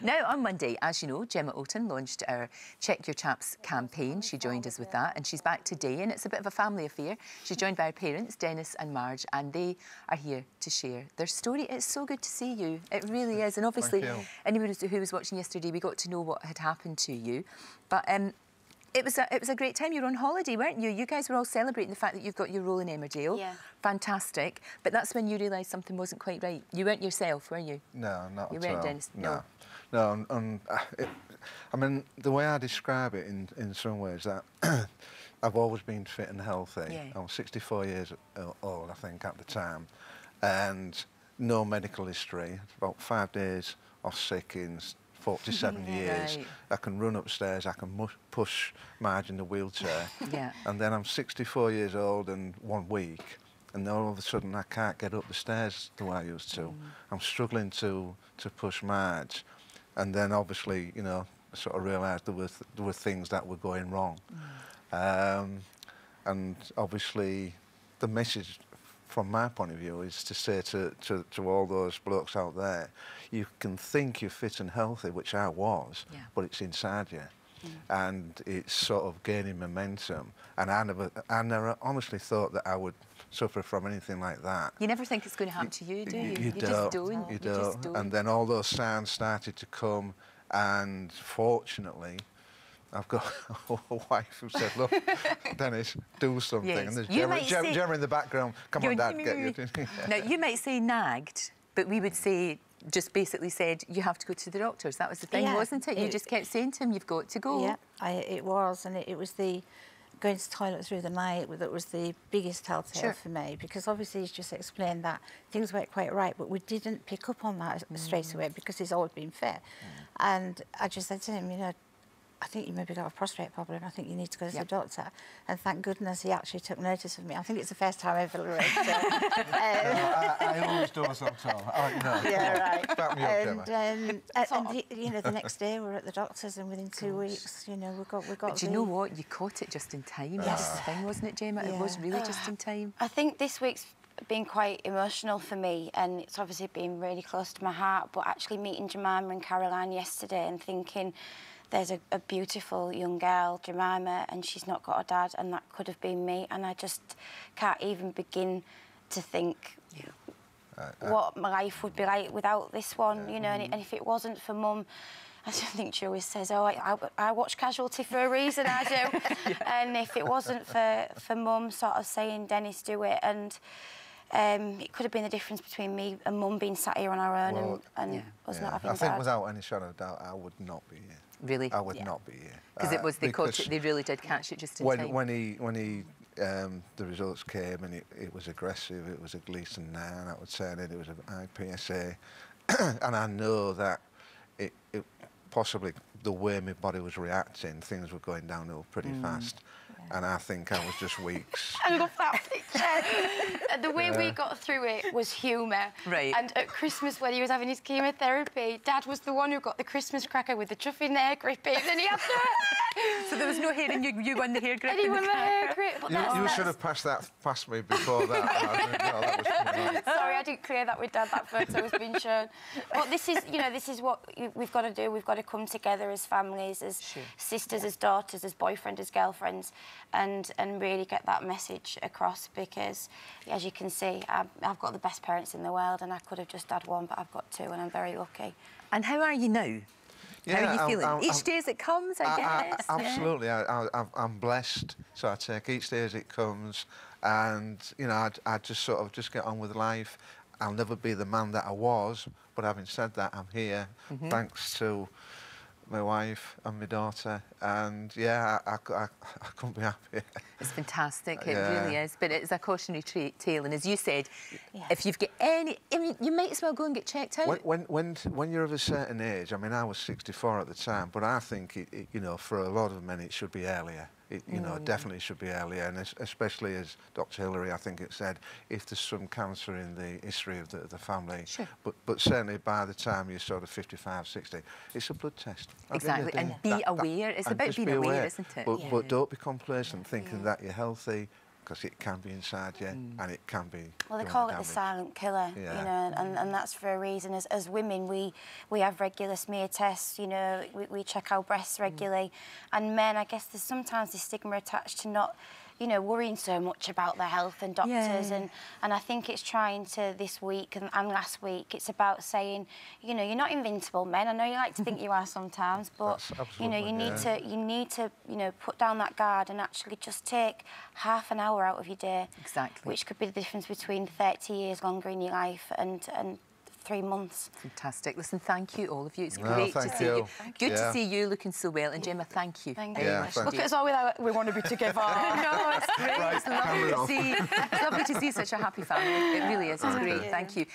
Now, on Monday, as you know, Gemma Oaten launched our Check Your Chaps campaign. She joined us with that, and she's back today, and it's a bit of a family affair. She's joined by her parents, Dennis and Marg, and they are here to share their story. It's so good to see you. It really is. And obviously, anyone who was watching yesterday, we got to know what had happened to you. But it was a great time. You were on holiday, weren't you? You guys were all celebrating the fact that you've got your role in Emmerdale. Yeah. Fantastic. But that's when you realised something wasn't quite right. You weren't yourself, were you? No, not at all. You weren't, Dennis? No. No, I mean, the way I describe it in some ways, that I've always been fit and healthy. Yeah. I was 64 years old, I think, at the time, and no medical history. About 5 days off sick in 47 years. Right. I can run upstairs, I can push Marge in the wheelchair. Yeah. And then I'm 64 years old and 1 week, and then all of a sudden I can't get up the stairs the way I used to. I'm struggling to push Marge. And then obviously, you know, I sort of realised there were things that were going wrong. And obviously the message from my point of view is to say to all those blokes out there, you can think you're fit and healthy, which I was, but it's inside you. And it's sort of gaining momentum. And I never honestly thought that I would suffer from anything like that. You never think it's going to happen to you, do you? You just don't. You just don't. don't. And then all those signs started to come, and fortunately, I've got a wife who said, look, Dennis, do something. Yes. And there's Gemma in the background, come on, Dad, get you. Now, you might say nagged, but we would say, just basically said, you have to go to the doctors. That was the thing, wasn't it? You just kept saying to him, you've got to go. Yeah, it was, and it was the going to the toilet through the night that was the biggest telltale for me, because obviously he's just explained that things weren't quite right, but we didn't pick up on that straight away because he's always been fit. And I just said to him, you know, I think you maybe got a prostate problem. I think you need to go to the doctor. And thank goodness he actually took notice of me. I think it's the first time I've ever Lorraine. I always do as I'm told. Yeah, right. Back me up, Gemma. And you know, the next day we were at the doctor's, and within 2 weeks, you know, we got. But you know what? You caught it just in time. That's the thing, wasn't it, Gemma? It was really just in time. I think this week's been quite emotional for me, and it's obviously been really close to my heart. But actually meeting Jemima and Caroline yesterday and thinking, there's a beautiful young girl, Jemima, and she's not got a dad, and that could have been me. And I just can't even begin to think what my life would be like without this one, you know. And if it wasn't for Mum, I just think she always says, oh, I watch Casualty for a reason, I do. And if it wasn't for Mum sort of saying, Dennis, do it, and it could have been the difference between me and Mum being sat here on our own and us not having I think Dad. without any shadow of doubt, I would not be here. Really? I would not be here. Because it was, they really did catch it just in time. When the results came and it was aggressive, it was a Gleason 9, I would say, and it was an IPSA. And I know that it possibly the way my body was reacting, things were going downhill pretty fast. And I think I was just weeks. I love that picture. The way we got through it was humour. Right. And at Christmas, when he was having his chemotherapy, Dad was the one who got the Christmas cracker with the chuffing hair gripping, and he had to... So there was no hair, and you won the hair grip. And he won the hair grip. But you should have passed that past me before that. That was coming on. Sorry, I didn't clear that with Dad. That photo was being shown. But this is, you know, this is what we've got to do. We've got to come together as families, as sisters, as daughters, as boyfriends, as girlfriends, and really get that message across, because, as you can see, I've got the best parents in the world, and I could have just had one, but I've got two, and I'm very lucky. And how are you now? How are you feeling? Each day as it comes, I guess. Absolutely. I'm blessed, so I take each day as it comes, and, you know, I just sort of just get on with life. I'll never be the man that I was, but having said that, I'm here thanks to my wife and my daughter, and I couldn't be happier. It's fantastic, it really is, but it's a cautionary tale, and as you said, if you've got any, I mean, you might as well go and get checked out. When you're of a certain age, I mean, I was 64 at the time, but I think, you know, for a lot of men, it should be earlier. You know, definitely should be earlier, and especially as Dr. Hillary, I think it said, if there's some cancer in the history of the family, but certainly by the time you're sort of 55, 60, it's a blood test. Exactly, and be aware. It's about being aware, isn't it? But don't be complacent thinking that you're healthy. because it can be inside you and it can be. Well, they call it the silent killer, you know, and that's for a reason. As women, we have regular smear tests, you know, we check our breasts regularly, and men, I guess there's sometimes this stigma attached to not, you know, worrying so much about their health and doctors, and I think it's trying to this week and last week, it's about saying, you know, you're not invincible, men. I know you like to think you are sometimes, but you know, you need to, you know, put down that guard and actually just take half an hour out of your day. Exactly. Which could be the difference between 30 years longer in your life and 3 months. Fantastic. Listen, thank you, all of you. It's great to see you. Good to see you looking so well. And Gemma, thank you very much. Look at us all we want to be together. No, it's great. It's lovely to see. It's lovely to see such a happy family. It really is. It's great. Thank you.